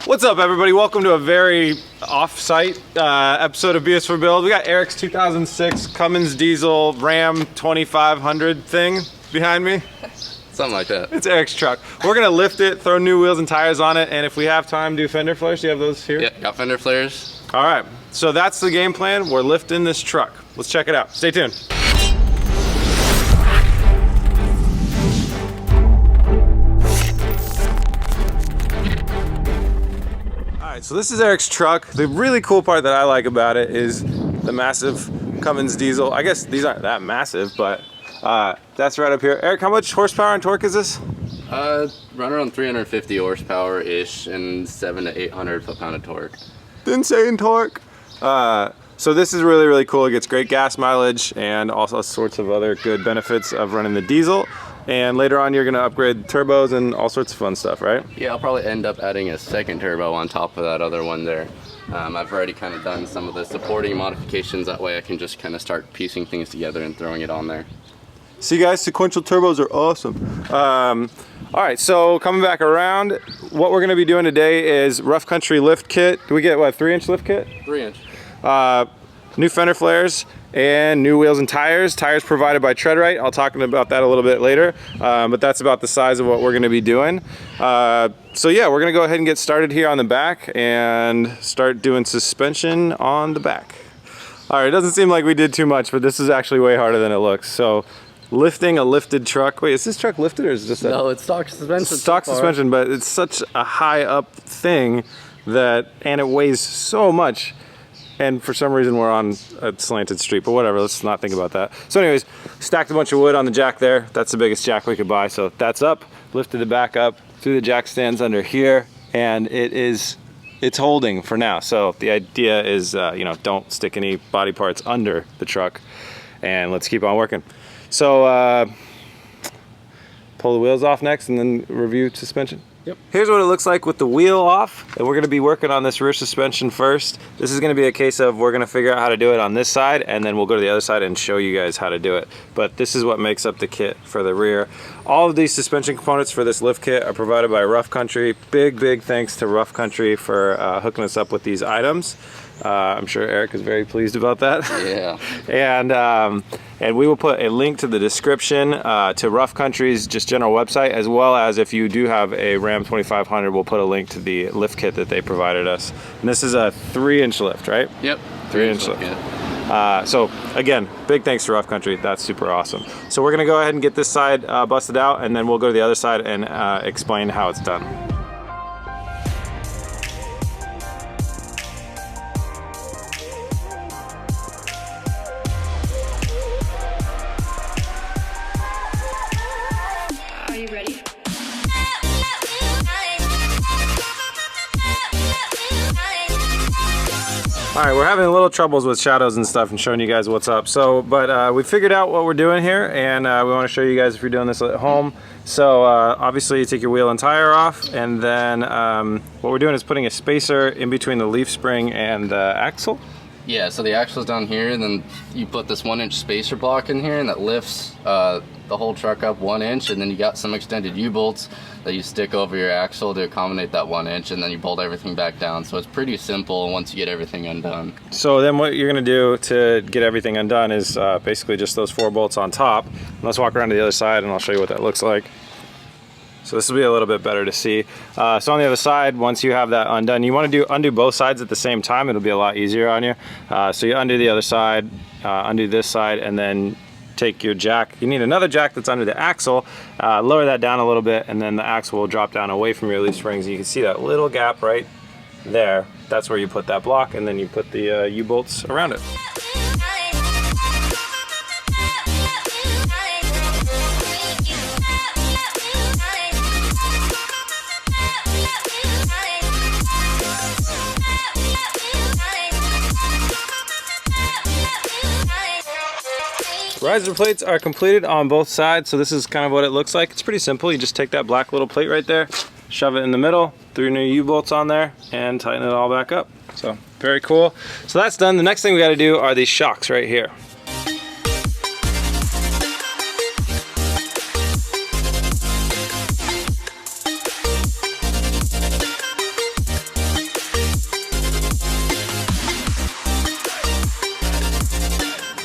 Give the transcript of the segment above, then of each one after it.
What's up, everybody? Welcome to a very off-site episode of BS for Build. We got Eric's 2006 Cummins diesel Ram 2500 thing behind me. Something like that. It's Eric's truck. We're gonna lift it, throw new wheels and tires on it, and if we have time, do fender flares. Do you have those here? Yep, got fender flares. All right, so that's the game plan. We're lifting this truck. Let's check it out. Stay tuned. So this is Eric's truck. The really cool part that I like about it is the massive Cummins diesel. I guess these aren't that massive, but that's right up here. Eric, how much horsepower and torque is this? Run around 350 horsepower-ish and 700 to 800 foot-pound of torque. Insane torque. So this is really, really cool. It gets great gas mileage and also sorts of other good benefits of running the diesel. And later on, you're gonna upgrade turbos and all sorts of fun stuff, right? Yeah, I'll probably end up adding a second turbo on top of that other one there. I've already kind of done some of the supporting modifications. That way I can just kind of start piecing things together and throwing it on there. See guys, sequential turbos are awesome. All right, so coming back around, what we're gonna be doing today is rough country lift kit. Do we get what, 3-inch lift kit? 3-inch. New fender flares and new wheels and tires. Tires provided by Treadwright. I'll talk about that a little bit later, but that's about the size of what we're gonna be doing. So yeah, we're gonna go ahead and get started here on the back and start doing suspension on the back. All right, it doesn't seem like we did too much, but this is actually way harder than it looks. So lifting a lifted truck. Wait, is this truck lifted or is it just a... No, it's stock suspension. Stock suspension, but it's such a high up thing that, and it weighs so much. And for some reason we're on a slanted street, but whatever, let's not think about that. So anyways, stacked a bunch of wood on the jack there. That's the biggest jack we could buy. So that's up, lifted the back up, through the jack stands under here, and it's holding for now. So the idea is, you know, don't stick any body parts under the truck, and let's keep on working. So pull the wheels off next and then review suspension. Yep. Here's what it looks like with the wheel off, and we're going to be working on this rear suspension first. This is going to be a case of we're going to figure out how to do it on this side, and then we'll go to the other side and show you guys how to do it. But this is what makes up the kit for the rear. All of these suspension components for this lift kit are provided by Rough Country. Big thanks to Rough Country for hooking us up with these items. I'm sure Eric is very pleased about that. Yeah. And we will put a link to the description to Rough Country's just general website, as well as if you do have a Ram 2500, we'll put a link to the lift kit that they provided us. And this is a 3-inch lift, right? Yep. 3-inch lift. So again, big thanks to Rough Country. That's super awesome. So we're gonna go ahead and get this side busted out, and then we'll go to the other side and explain how it's done. All right, we're having a little troubles with shadows and stuff and showing you guys what's up. So, but we figured out what we're doing here, and we want to show you guys if you're doing this at home. So obviously you take your wheel and tire off, and then what we're doing is putting a spacer in between the leaf spring and the axle. Yeah, so the axle's down here, and then you put this 1-inch spacer block in here, and that lifts the whole truck up 1 inch, and then you got some extended U-bolts that you stick over your axle to accommodate that 1 inch, and then you bolt everything back down. So it's pretty simple once you get everything undone. So then what you're gonna do to get everything undone is basically just those 4 bolts on top. And let's walk around to the other side and I'll show you what that looks like. So this will be a little bit better to see. So on the other side, once you have that undone, you want to undo both sides at the same time. It'll be a lot easier on you. So you undo the other side, undo this side, and then take your jack. You need another jack that's under the axle. Lower that down a little bit, and then the axle will drop down away from your leaf springs. You can see that little gap right there. That's where you put that block, and then you put the U-bolts around it. Riser plates are completed on both sides, so this is kind of what it looks like. It's pretty simple. You just take that black little plate right there, shove it in the middle, 3 new U-bolts on there, and tighten it all back up. So very cool. So that's done. The next thing we got to do are these shocks right here.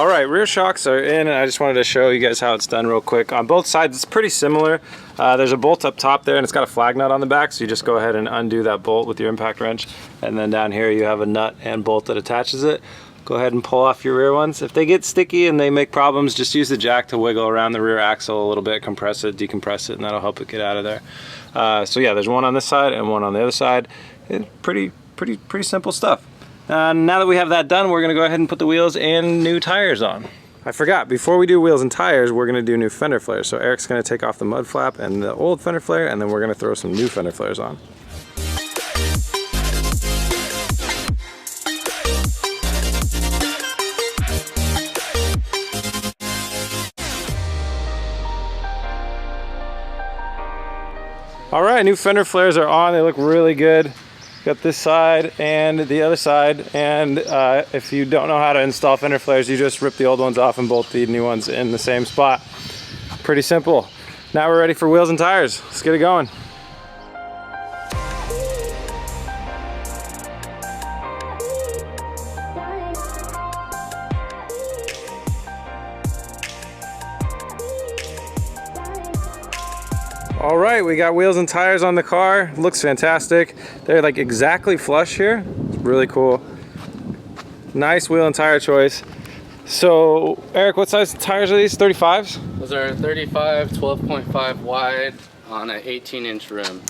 All right, rear shocks are in, and I just wanted to show you guys how it's done real quick. On both sides, it's pretty similar. There's a bolt up top there, and it's got a flag nut on the back, so you just go ahead and undo that bolt with your impact wrench. And then down here, you have a nut and bolt that attaches it. Go ahead and pull off your rear ones. If they get sticky and they make problems, just use the jack to wiggle around the rear axle a little bit, compress it, decompress it, and that'll help it get out of there. So yeah, there's one on this side and one on the other side. It's pretty simple stuff. Now that we have that done, we're gonna go ahead and put the wheels and new tires on. I forgot, before we do wheels and tires, we're gonna do new fender flares. So Eric's gonna take off the mud flap and the old fender flare, and then we're gonna throw some new fender flares on. All right, new fender flares are on. They look really good. Got this side and the other side, and if you don't know how to install fender flares, you just rip the old ones off and bolt the new ones in the same spot. Pretty simple. Now we're ready for wheels and tires. Let's get it going. All right, we got wheels and tires on the car. Looks fantastic. They're like exactly flush here. It's really cool. Nice wheel and tire choice. So, Eric, what size tires are these? 35s? Those are 35, 12.5 wide on an 18-inch rim.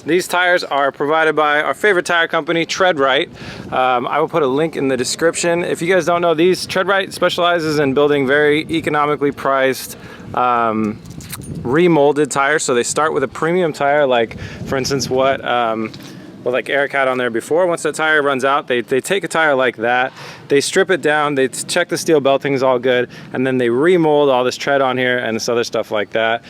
These tires are provided by our favorite tire company, Treadwright. I will put a link in the description. If you guys don't know, Treadwright specializes in building very economically priced remolded tires. So they start with a premium tire, like for instance what like Eric had on there before. Once that tire runs out, they take a tire like that, they strip it down, they check the steel belting's all good, and then they remold all this tread on here and this other stuff like that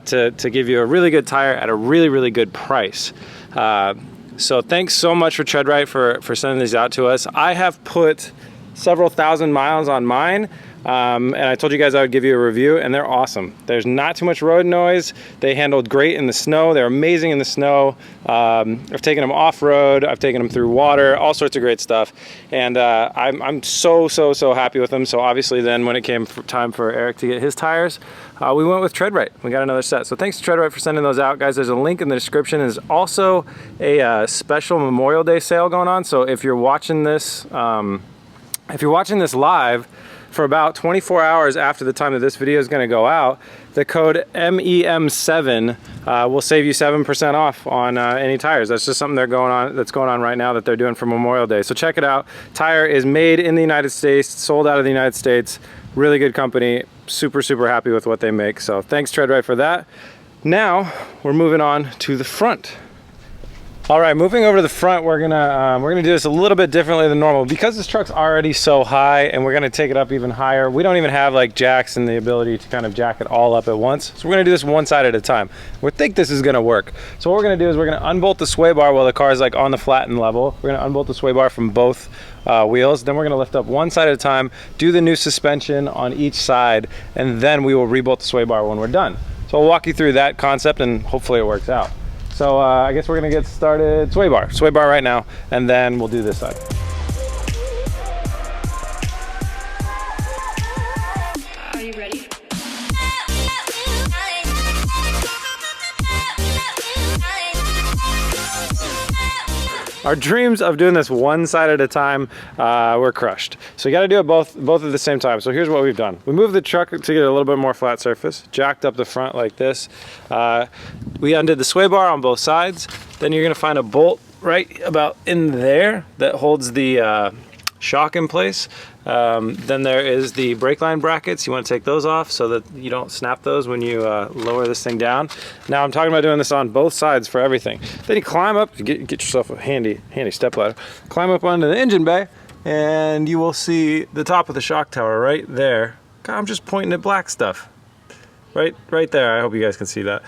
to give you a really good tire at a really good price. So thanks so much for Treadwright for sending these out to us. I have put several thousand miles on mine. And I told you guys I would give you a review, and they're awesome. There's not too much road noise. They handled great in the snow. They're amazing in the snow. I've taken them off-road. I've taken them through water, all sorts of great stuff. And I'm so happy with them. So obviously then when it came time for Eric to get his tires, we went with Treadwright. We got another set. So thanks to Treadwright for sending those out, guys. There's a link in the description. There's also a special Memorial Day sale going on. So if you're watching this live, for about 24 hours after the time that this video is going to go out, the code MEM7 will save you 7% off on any tires. That's just something that's going on right now that they're doing for Memorial Day. So check it out. Tire is made in the United States, sold out of the United States. Really good company. Super happy with what they make. So thanks Treadwright for that. Now we're moving on to the front. All right, moving over to the front, we're gonna do this a little bit differently than normal. Because this truck's already so high and we're gonna take it up even higher, we don't even have like jacks and the ability to kind of jack it all up at once. So we're gonna do this one side at a time. We think this is gonna work. So what we're gonna do is we're gonna unbolt the sway bar while the car is like on the flattened level. We're gonna unbolt the sway bar from both wheels. Then we're gonna lift up one side at a time, do the new suspension on each side, and then we will rebolt the sway bar when we're done. So I'll walk you through that concept and hopefully it works out. So I guess we're gonna get started sway bar right now, and then we'll do this side. Are you ready? Our dreams of doing this one side at a time were crushed. So you gotta do it both at the same time. So here's what we've done. We moved the truck to get a little bit more flat surface, jacked up the front like this. We undid the sway bar on both sides. Then you're gonna find a bolt right about in there that holds the shock in place. Then there is the brake line brackets. You want to take those off so that you don't snap those when you lower this thing down. Now I'm talking about doing this on both sides for everything. Then you climb up, get yourself a handy step ladder. Climb up onto the engine bay, and you will see the top of the shock tower right there. God, I'm just pointing at black stuff. Right there. I hope you guys can see that.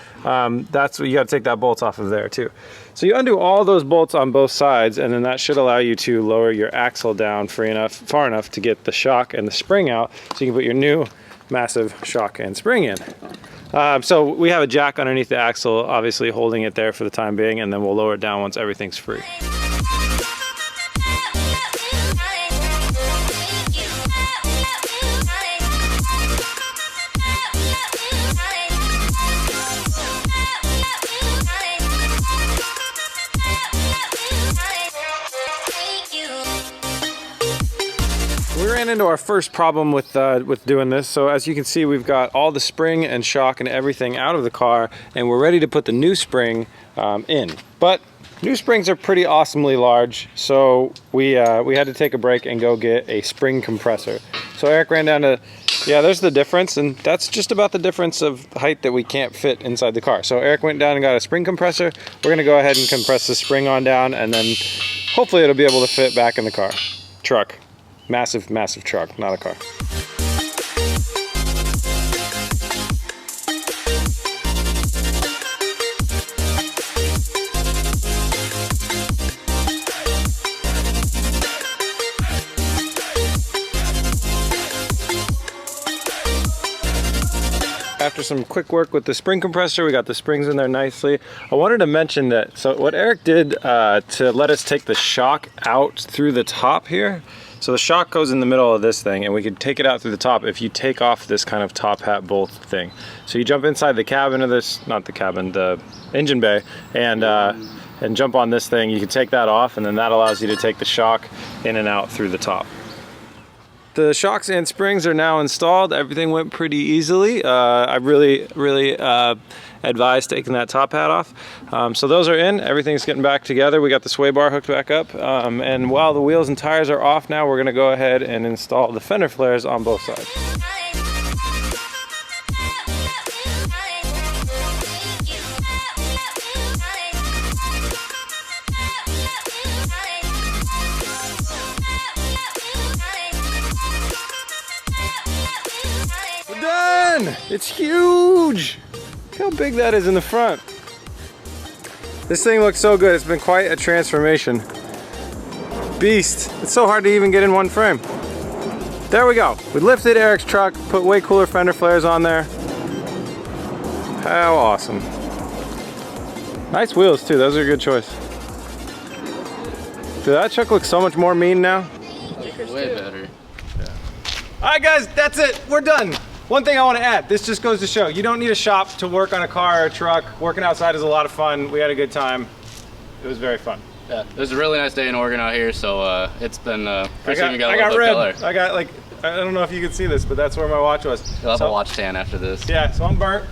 That's what you got to take that bolt off of there too. So you undo all those bolts on both sides, and then that should allow you to lower your axle down far enough to get the shock and the spring out, so you can put your new massive shock and spring in. So we have a jack underneath the axle, obviously holding it there for the time being, and then we'll lower it down once everything's free. ran into our first problem with doing this. So as you can see, we've got all the spring and shock and everything out of the car, and we're ready to put the new spring in. But new springs are pretty awesomely large, so we had to take a break and go get a spring compressor. So Eric ran down to, yeah, there's the difference, and that's just about the difference of height that we can't fit inside the car. So Eric went down and got a spring compressor. We're gonna go ahead and compress the spring on down, and then hopefully it'll be able to fit back in the car. Truck. Massive, massive truck, not a car. After some quick work with the spring compressor, we got the springs in there nicely. I wanted to mention that, so what Eric did to let us take the shock out through the top here, so the shock goes in the middle of this thing, and we could take it out through the top if you take off this kind of top hat bolt thing. So you jump inside the cabin of this, not the cabin, the engine bay, and jump on this thing. You can take that off, and then that allows you to take the shock in and out through the top. The shocks and springs are now installed. Everything went pretty easily. I really advise taking that top hat off. So those are in, everything's getting back together. We got the sway bar hooked back up. And while the wheels and tires are off now, we're gonna go ahead and install the fender flares on both sides. We're done! It's huge! Look how big that is in the front. This thing looks so good. It's been quite a transformation. Beast. It's so hard to even get in one frame. There we go. We lifted Eric's truck, put way cooler fender flares on there. How awesome. Nice wheels too. Those are a good choice. Dude, that truck looks so much more mean now. Way better. Alright guys, that's it. We're done. One thing I want to add, this just goes to show, you don't need a shop to work on a car or a truck. Working outside is a lot of fun. We had a good time. It was very fun. Yeah, it was a really nice day in Oregon out here, so it's been I got red. I got like, I don't know if you can see this, but that's where my watch was. You'll have a watch tan after this. Yeah, so I'm burnt.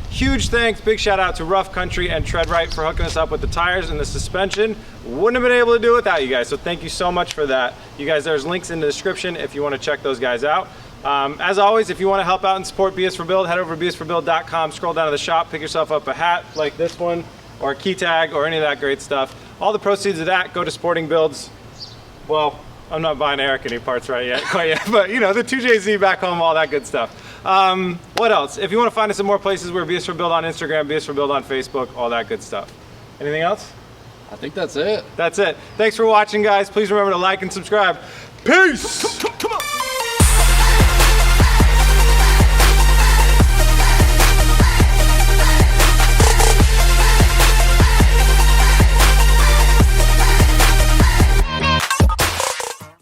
Huge thanks, big shout out to Rough Country and Treadwright for hooking us up with the tires and the suspension. Wouldn't have been able to do it without you guys, so thank you so much for that. You guys, there's links in the description if you want to check those guys out. As always, if you want to help out and support BS for Build, head over to bsforbuild.com, scroll down to the shop, pick yourself up a hat like this one, or a key tag, or any of that great stuff. All the proceeds of that go to sporting builds. Well, I'm not buying Eric any parts quite yet, but you know, the 2JZ back home, all that good stuff. What else? If you want to find us in more places, we're BS for Build on Instagram, BS for Build on Facebook, all that good stuff. Anything else? I think that's it. That's it. Thanks for watching, guys. Please remember to like and subscribe. Peace!